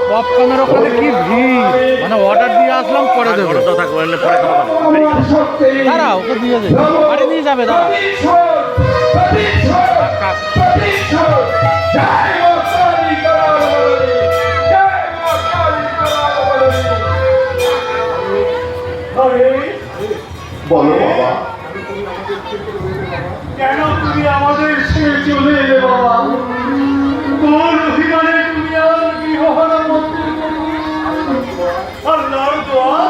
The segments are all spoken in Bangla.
পপকর্নের ওখানে কি ভিড়, মানে অর্ডার দিয়ে আসলাম পরে দেবো। দাঁড়া, ওকে দিয়ে দেবে, বাড়ি নিয়ে যাবে। দাঁড়া, বলো বাবা, কেন তুমি আমাদের ছেড়ে চলে এলে বাবা? কোন অভিমানে তুমি আর গৃহহারা মন্দির আল্লাহর দোয়া,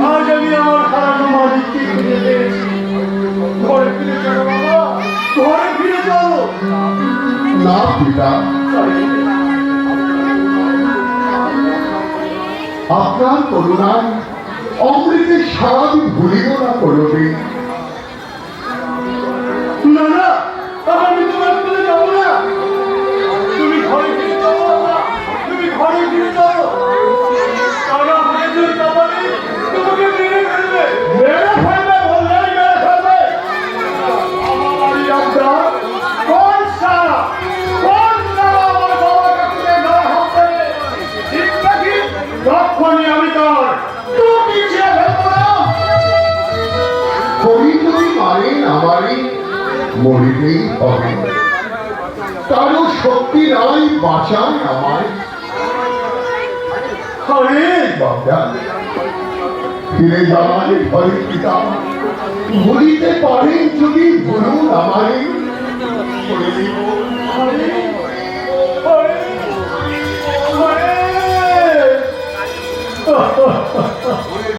আজ আমি আমার হারানো মালিককে খুঁজে পেয়েছি। ঘরে ফিরে চলো বাবা, ঘরে ফিরে চলো। না পিতা, আপনার করুণায় অমৃতের স্বাদ ভুলিও না করবে। না না, আমি তোমার ফেলে যাবো না। তুমি ঘরে ফিরে যাও বাবা, তুমি ঘরে ফিরে যাও। কারণ হয়তো তোমাকে মেরে ফেলবে। মেরে ফেলবে বললেই মেরে ফেলবে। আমার বাড়ির আপনার কোন সারা আমার বাবাকে তুলে না হবে? ঠিক নাকি? তখনই আমি তোর তুমি ছেড়ে ফেলবো না। কবি যদি মারেন আমারে, মরিতেই হবে। কারো শক্তি নাই বাঁচান আমায়। আরে বাবা, ফিরে যান ঘরে পিতা, ভুলিতে পারেন যদি ভুলুন আমারে। করে দিব আরে